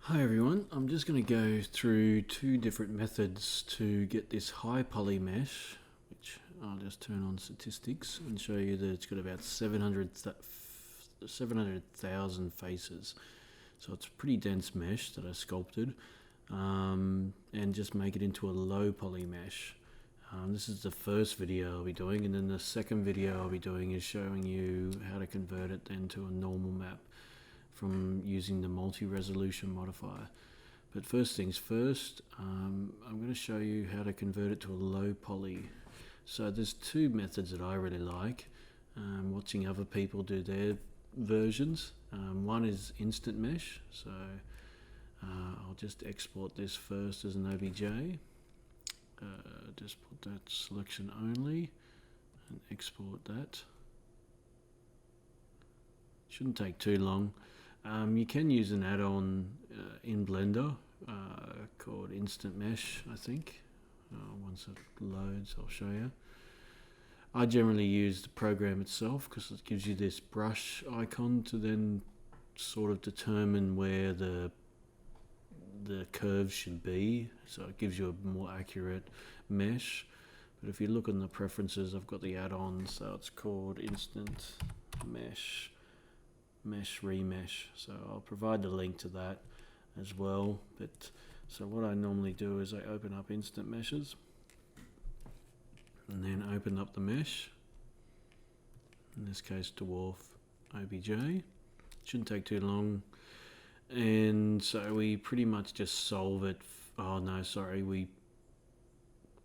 Hi everyone, I'm just going to go through two different methods to get this high poly mesh, which I'll just turn on statistics and show you that it's got about 700,000 faces. So it's a pretty dense mesh that I sculpted, and just make it into a low poly mesh. This is the first video I'll be doing, and then the second video I'll be doing is showing you how to convert it into a normal map from using the multi-resolution modifier. But first things first, I'm going to show you how to convert it to a low poly. So there's two methods that I really like, watching other people do their versions. One is instant mesh, so I'll just export this first as an OBJ. Just put that selection only and export that. Shouldn't take too long. You can use an add-on in Blender called Instant Mesh, I think. Once it loads, I'll show you. I generally use the program itself because it gives you this brush icon to then sort of determine where the curve should be. So it gives you a more accurate mesh. But if you look in the preferences, I've got the add-on, so it's called Instant Mesh Remesh, so I'll provide the link to that as well. But so what I normally do is I open up instant meshes and then open up the mesh, in this case dwarf OBJ. Shouldn't take too long, and so we pretty much just solve it. We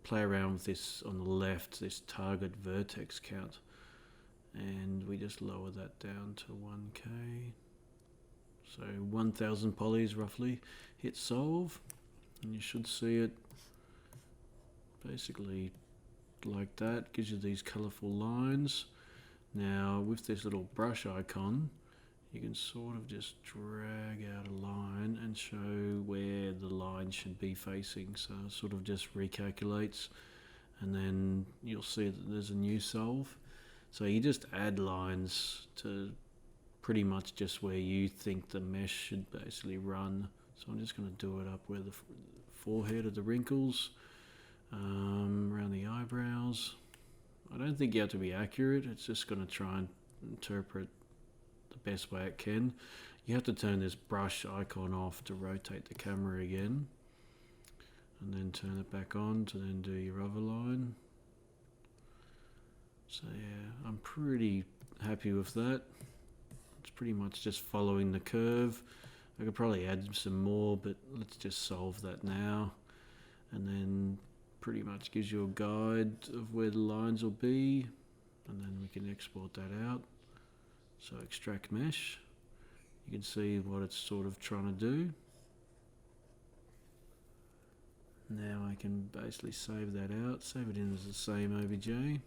play around with this on the left, this target vertex count, and we just lower that down to 1k, so 1000 polys roughly. Hit solve and you should see it basically like that. Gives you these colorful lines. Now with this little brush icon, you can sort of just drag out a line and show where the line should be facing, so it sort of just recalculates, and then you'll see that there's a new solve. So you just add lines to pretty much just where you think the mesh should basically run. So I'm just going to do it up where the forehead of the wrinkles, around the eyebrows. I don't think you have to be accurate, it's just going to try and interpret the best way it can. You have to turn this brush icon off to rotate the camera again, and then turn it back on to then do your other line. So yeah, I'm pretty happy with that. It's pretty much just following the curve. I could probably add some more, but let's just solve that now. And then pretty much gives you a guide of where the lines will be, and then we can export that out. So extract mesh. You can see what it's sort of trying to do. Now I can basically save that out, save it in as the same OBJ.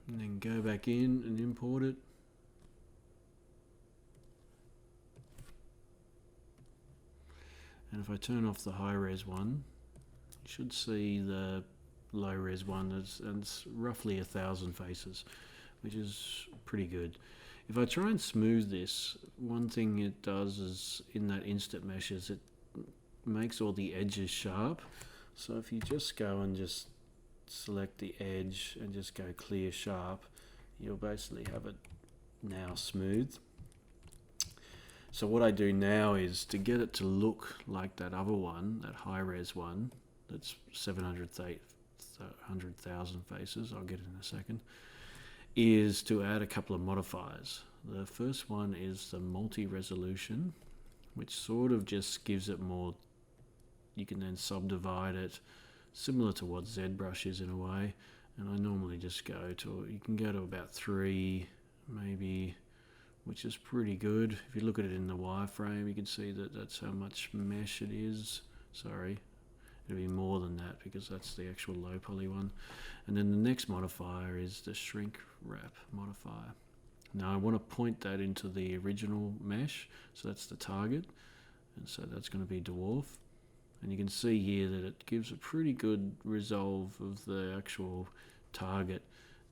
And then go back in and import it. And if I turn off the high res one, you should see the low res one, and it's roughly 1,000 faces, which is pretty good. If I try and smooth this, one thing it does is in that instant mesh is it makes all the edges sharp. So if you just go and just select the edge and just go clear sharp, you'll basically have it now smooth. So what I do now is to get it to look like that other one, that high res one, that's 700,000 faces, I'll get it in a second, is to add a couple of modifiers. The first one is the multi-resolution, which sort of just gives it more, you can then subdivide it, similar to what ZBrush is in a way, and I normally just go to, you can go to about 3 maybe, which is pretty good. If you look at it in the wireframe, you can see that that's how much mesh it is. Sorry, it'll be more than that because that's the actual low poly one. And then the next modifier is the shrink wrap modifier. Now I want to point that into the original mesh, so that's the target, and so that's going to be dwarf. And you can see here that it gives a pretty good resolve of the actual target.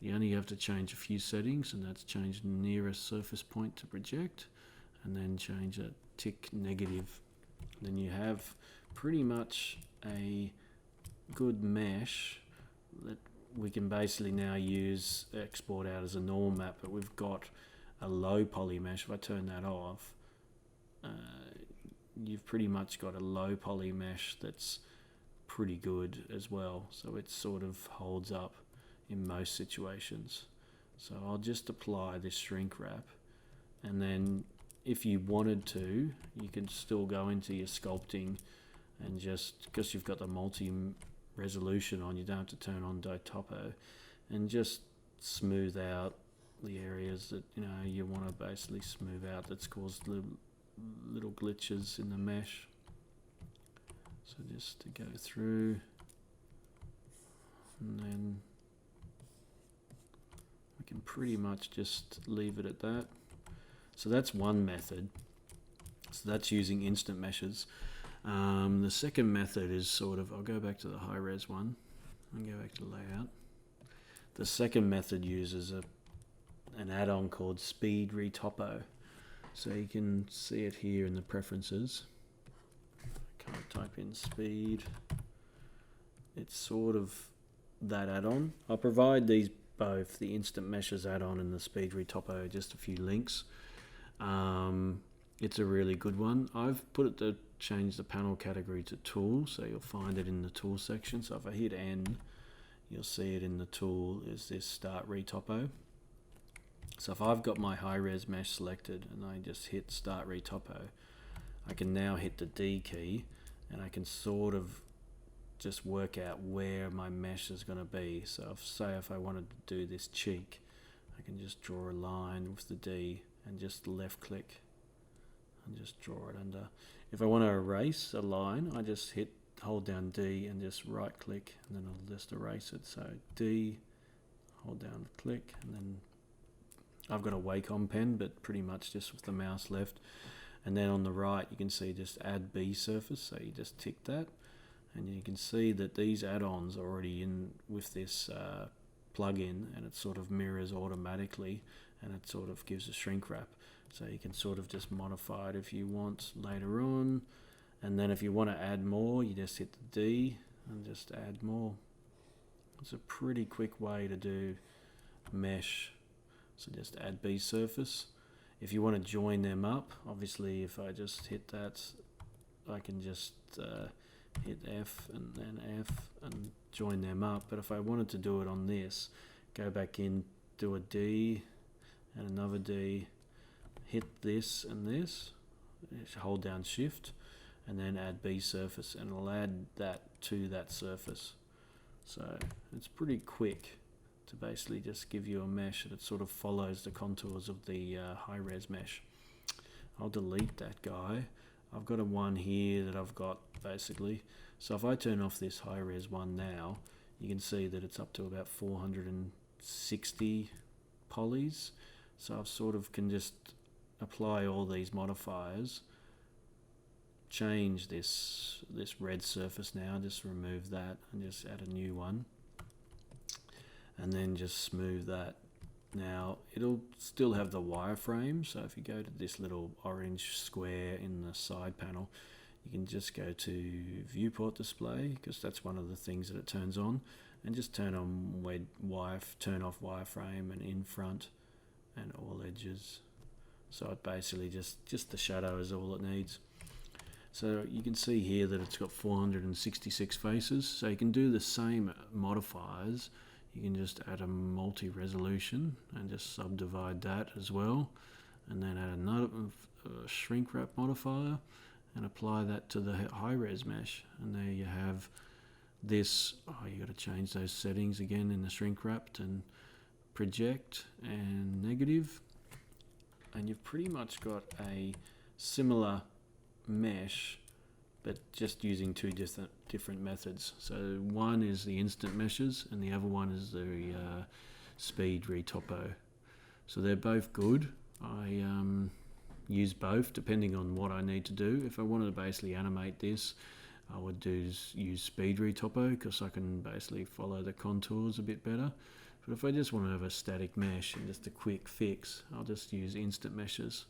You only have to change a few settings, and that's change nearest surface point to project, and then change a tick negative. Then you have pretty much a good mesh that we can basically now use, export out as a normal map, but we've got a low poly mesh. If I turn that off, you've pretty much got a low poly mesh that's pretty good as well, so it sort of holds up in most situations. So I'll just apply this shrink wrap, and then if you wanted to, you can still go into your sculpting and just, because you've got the multi-resolution on, you don't have to turn on retopo, and just smooth out the areas that you want to basically smooth out, that's caused little glitches in the mesh. So just to go through, and then we can pretty much just leave it at that. So that's one method. So that's using instant meshes. The second method is sort of, I'll go back to the high res one and go back to layout. The second method uses an add-on called speed retopo. So you can see it here in the preferences. I can't type in speed. It's sort of that add-on. I'll provide these both, the instant meshes add-on and the speed retopo, just a few links. It's a really good one. I've put it to change the panel category to tool, so you'll find it in the tool section. So if I hit N, you'll see it in the tool is this start retopo. So if I've got my high res mesh selected and I just hit start retopo, I can now hit the D key and I can sort of just work out where my mesh is going to be. So if I wanted to do this cheek, I can just draw a line with the D and just left click and just draw it under. If I want to erase a line, I just hold down D and just right click, and then I'll just erase it. So D, hold down, click, and then I've got a Wacom pen, but pretty much just with the mouse left. And then on the right, you can see just add B surface. So you just tick that, and you can see that these add-ons are already in with this plugin, and it sort of mirrors automatically, and it sort of gives a shrink wrap. So you can sort of just modify it if you want later on. And then if you want to add more, you just hit the D and just add more. It's a pretty quick way to do mesh. So just add B surface. If you want to join them up, obviously if I just hit that, I can just hit F and then F and join them up. But if I wanted to do it on this, go back in, do a D and another D, hit this and this, hold down shift, and then add B surface, and it'll add that to that surface. So it's pretty quick to basically just give you a mesh that sort of follows the contours of the high res mesh. I'll delete that guy. I've got a one here that I've got basically. So if I turn off this high res one now, you can see that it's up to about 460 polys. So I've sort of can just apply all these modifiers, change this red surface now, just remove that and just add a new one, and then just smooth that. Now it'll still have the wireframe, so if you go to this little orange square in the side panel, you can just go to viewport display, because that's one of the things that it turns on, and just turn on turn off wireframe and in front and all edges. So it basically just the shadow is all it needs. So you can see here that it's got 466 faces. So you can do the same modifiers. You can just add a multi-resolution and just subdivide that as well, and then add another shrink wrap modifier and apply that to the high res mesh, and there you have this. You got to change those settings again in the shrink wrapped and project and negative, and you've pretty much got a similar mesh, but just using two different methods. So one is the instant meshes and the other one is the speed retopo. So they're both good. I use both depending on what I need to do. If I wanted to basically animate this, I would use speed retopo, because I can basically follow the contours a bit better. But if I just want to have a static mesh and just a quick fix, I'll just use instant meshes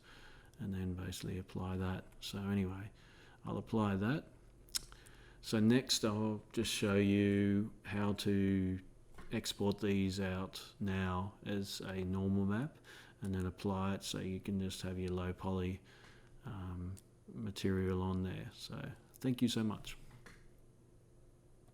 and then basically apply that. So anyway, I'll apply that. So next I'll just show you how to export these out now as a normal map and then apply it so you can just have your low poly material on there. So thank you so much.